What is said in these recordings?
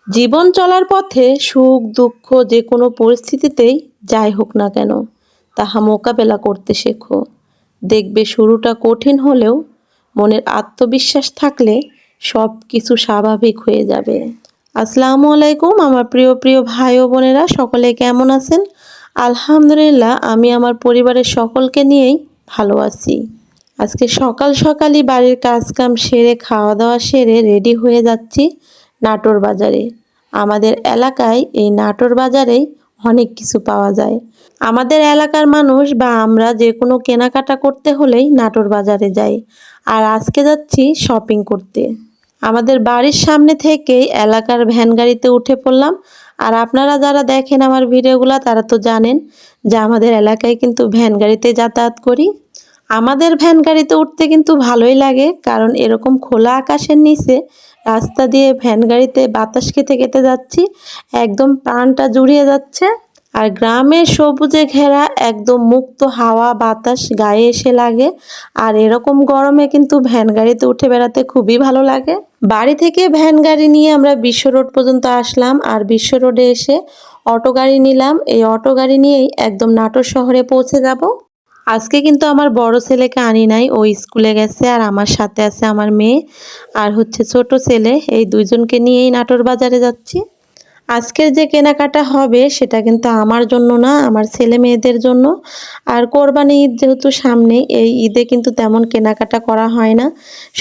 জীবন চলার পথে সুখ দুঃখ যে কোনো পরিস্থিতিতেই যাই হোক না কেন তাহা মোকাবেলা করতে শেখো। দেখবে শুরুটা কঠিন হলেও মনের আত্মবিশ্বাস থাকলে সব কিছু স্বাভাবিক হয়ে যাবে। আসসালামু আলাইকুম আমার প্রিয় প্রিয় ভাই ও বোনেরা, সকলে কেমন আছেন? আলহামদুলিল্লাহ, আমি আমার পরিবারের সকলকে নিয়েই ভালো আছি। আজকে সকাল সকালই বাড়ির কাজকাম সেরে খাওয়া দাওয়া সেরে রেডি হয়ে যাচ্ছি নাটোর বাজারে। আমাদের এলাকায় এই নাটোর বাজারেই অনেক কিছু পাওয়া যায়। আমাদের এলাকার মানুষ বা আমরা যে কোনো কেনাকাটা করতে হলেই নাটোর বাজারে যাই। আর আজকে যাচ্ছি শপিং করতে। আমাদের বাড়ির সামনে থেকেই এলাকার ভ্যান গাড়িতে উঠে পড়লাম। আর আপনারা যারা দেখেন আমার ভিডিওগুলো তারা তো জানেন যে আমাদের এলাকায় কিন্তু ভ্যান গাড়িতে যাতায়াত করি। আমাদের ভ্যান গাড়িতে উঠতে কিন্তু ভালোই লাগে, কারণ এরকম খোলা আকাশের নিচে রাস্তা দিয়ে ভ্যান গাড়িতে বাতাস খেতে খেতে যাচ্ছি, একদম প্রাণটা জুড়িয়ে যাচ্ছে। আর গ্রামের সবুজে ঘেরা একদম মুক্ত হাওয়া বাতাস গায়ে এসে লাগে। আর এরকম গরমে কিন্তু ভ্যান গাড়িতে উঠে বেড়াতে খুবই ভালো লাগে। বাড়ি থেকে ভ্যান গাড়ি নিয়ে আমরা বিশ্ব রোড পর্যন্ত আসলাম, আর বিশ্ব রোডে এসে অটো গাড়ি নিলাম। এই অটো গাড়ি নিয়েই একদম নাটোর শহরে পৌঁছে যাব। আজকে কিন্তু আমার বড় ছেলেকে আনি নাই, ও স্কুলে গেছে। আর আমার সাথে আছে আমার মেয়ে আর হচ্ছে ছোট ছেলে, এই দুইজনকে নিয়েই নাটোর বাজারে যাচ্ছি। আজকের যে কেনাকাটা হবে সেটা কিন্তু আমার জন্য না, আমার ছেলে মেয়েদের জন্য। আর কোরবানি ঈদ যেহেতু সামনে, এই ঈদে কিন্তু তেমন কেনাকাটা করা হয় না।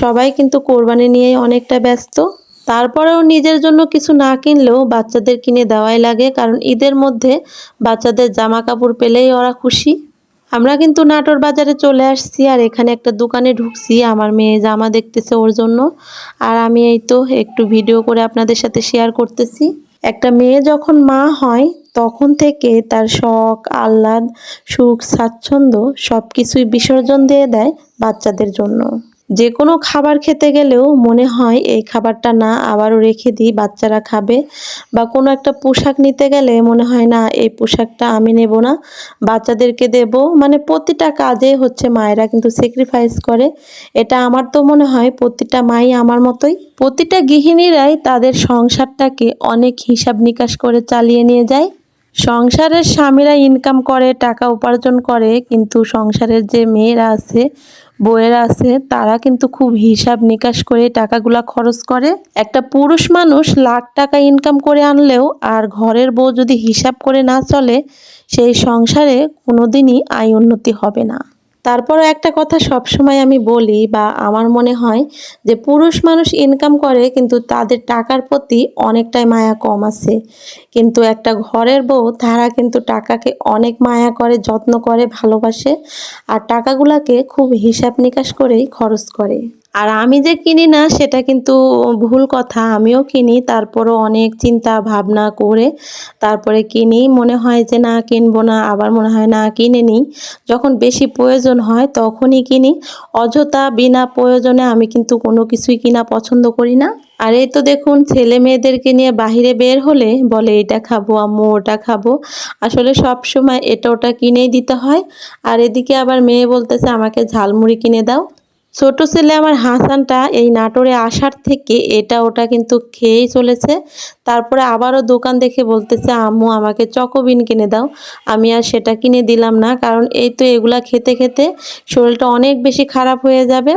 সবাই কিন্তু কোরবানি নিয়েই অনেকটা ব্যস্ত। তারপরেও নিজের জন্য কিছু না কিনলেও বাচ্চাদের কিনে দেওয়াই লাগে, কারণ ঈদের মধ্যে বাচ্চাদের জামা কাপড় পেলেই ওরা খুশি। আমরা কিন্তু নাটোর বাজারে চলে আসছি, আর এখানে একটা দোকানে ঢুকছি। আমার মেয়ে জামা দেখতেছে ওর জন্য, আর আমি এই তো একটু ভিডিও করে আপনাদের সাথে শেয়ার করতেছি। একটা মেয়ে যখন মা হয় তখন থেকে তার শখ আহ্লাদ সুখ স্বাচ্ছন্দ্য সব কিছুই বিসর্জন দিয়ে দেয় বাচ্চাদের জন্য। যে কোনো খাবার খেতে গেলেও মনে হয় এই খাবারটা না আবারও রেখে দিই, বাচ্চারা খাবে। বা কোনো একটা পোশাক নিতে গেলে মনে হয় না এই পোশাকটা আমি নেব না, বাচ্চাদেরকে দেব। মানে প্রতিটা কাজে হচ্ছে মায়েরা কিন্তু স্যাক্রিফাইস করে। এটা আমার তো মনে হয় প্রতিটা মাই আমার মতোই। প্রতিটা গৃহিণীরাই তাদের সংসারটাকে অনেক হিসাব নিকাশ করে চালিয়ে নিয়ে যায়। সংসারের স্বামীরা ইনকাম করে টাকা উপার্জন করে, কিন্তু সংসারের যে মেয়েরা আছে বউয়েরা আছে তারা কিন্তু খুব হিসাব নিকাশ করে টাকাগুলা খরচ করে। একটা পুরুষ মানুষ লাখ টাকা ইনকাম করে আনলেও আর ঘরের বউ যদি হিসাব করে না চলে, সেই সংসারে কোনোদিনই আয় উন্নতি হবে না। তারপরও একটা কথা সবসময় আমি বলি বা আমার মনে হয় যে পুরুষ মানুষ ইনকাম করে কিন্তু তাদের টাকার প্রতি অনেকটাই মায়া কম আছে, কিন্তু একটা ঘরের বউ তারা কিন্তু টাকাকে অনেক মায়া করে, যত্ন করে, ভালোবাসে। আর টাকাগুলাকে খুব হিসাব নিকাশ করেই খরচ করে। আর আমি যে কিনি না সেটা কিন্তু ভুল কথা, আমিও কিনি, তারপরও অনেক চিন্তা ভাবনা করে তারপরে কিনি। মনে হয় যে না কিনবো না, আবার মনে হয় না কিনে নিই। যখন বেশি প্রয়োজন হয় তখনই কিনি। অযথা বিনা প্রয়োজনে আমি কিন্তু কোনো কিছুই কিনা পছন্দ করি না। আর এই তো দেখুন ছেলে মেয়েদেরকে নিয়ে বাহিরে বের হলে বলে এটা খাবো আম্মু ওটা খাবো। আসলে সব সময় এটা ওটা কিনেই দিতে হয়। আর এদিকে আবার মেয়ে বলতেছে আমাকে ঝালমুড়ি কিনে দাও। ছোট ছেলে আমার হাসানটা এই নাটোরে আসার থেকে এটা ওটা কিন্তু খেয়েই চলেছে। তারপরে আবারও দোকান দেখে বলতেছে আম্মু আমাকে চকোবিন কিনে দাও। আমি আর সেটা কিনে দিলাম না, কারণ এই তো এগুলা খেতে খেতে শরীরটা অনেক বেশি খারাপ হয়ে যাবে।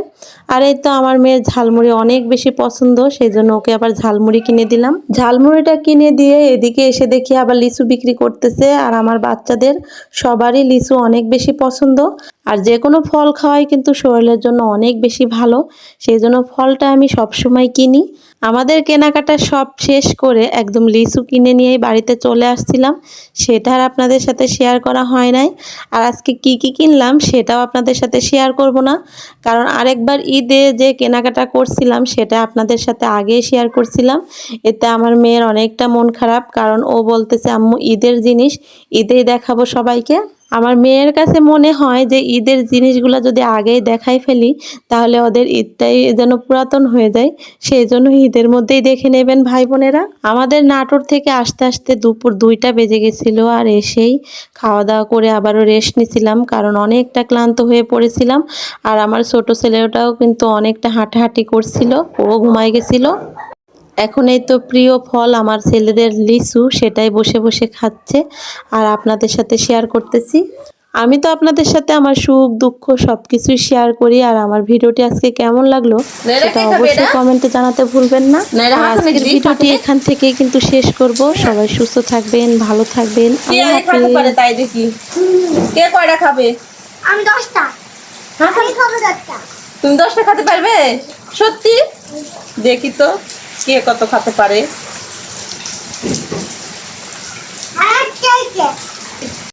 আর এই তো আমার মেয়ের ঝালমুড়ি অনেক বেশি পছন্দ, সেই জন্য ওকে আবার ঝালমুড়ি কিনে দিলাম। ঝালমুড়িটা কিনে দিয়ে এদিকে এসে দেখি আবার লিচু বিক্রি করতেছে। আর আমার বাচ্চাদের সবারই লিচু অনেক বেশি পছন্দ। আর যে কোনো ফল খাওয়াই কিন্তু শরীরের জন্য অনেক বেশি ভালো, সেই জন্য ফলটা আমি সবসময় কিনি। আমাদের কেনাকাটা সব শেষ করে একদম লিচু কিনে নিয়েই বাড়িতে চলে আসছিলাম, সেটা আর আপনাদের সাথে শেয়ার করা হয় নাই। আর আজকে কি কি কিনলাম সেটাও আপনাদের সাথে শেয়ার করব না, কারণ আরেকবার ঈদে যে কেনাকাটা করছিলাম সেটা আপনাদের সাথে আগেই শেয়ার করছিলাম। এতে আমার মেয়ের অনেকটা মন খারাপ, কারণ ও বলতেছে আম্মু ঈদের জিনিস ঈদেই দেখাবো সবাইকে। আমার মেয়ের কাছে মনে হয় যে ঈদের জিনিসগুলো যদি আগেই দেখাই ফেলি তাহলে ওদের ঈদটাই যেন পুরাতন হয়ে যায়। সেই জন্য ঈদের মধ্যেই দেখে নেবেন ভাই বোনেরা। আমাদের নাটোর থেকে আসতে আসতে দুপুর 2টা বেজে গেছিল, আর এসেই খাওয়া দাওয়া করে আবারও রেস্ট নিছিলাম, কারণ অনেকটা ক্লান্ত হয়ে পড়েছিলাম। আর আমার ছোট ছেলেটাও কিন্তু অনেকটা হাঁটাহাঁটি করছিল, ও ঘুমাই গেছিল। এখন এই তো প্রিয় ফল আমার ছেলেদের লিচু, সেটাই বসে বসে খাচ্ছে আর আপনাদের সাথে শেয়ার করতেছি। আমি তো আপনাদের সাথে আমার সুখ দুঃখ সবকিছুই শেয়ার করি। আর আমার ভিডিওটি আজকে কেমন লাগলো সেটা অবশ্যই কমেন্টে জানাতে ভুলবেন না। আর আজকের ভিডিওটি এখান থেকেই কিন্তু শেষ করব। সবাই সুস্থ থাকবেন, ভালো থাকবেন। আল্লাহ হাফেজ। তাই দেখি কে কয়টা খাবে? আমি 10টা। আমি খাবো 10টা। তুমি 10টা খেতে পারবে? সত্যি? দেখি তো কে কত খেতে পারে। আর কে কে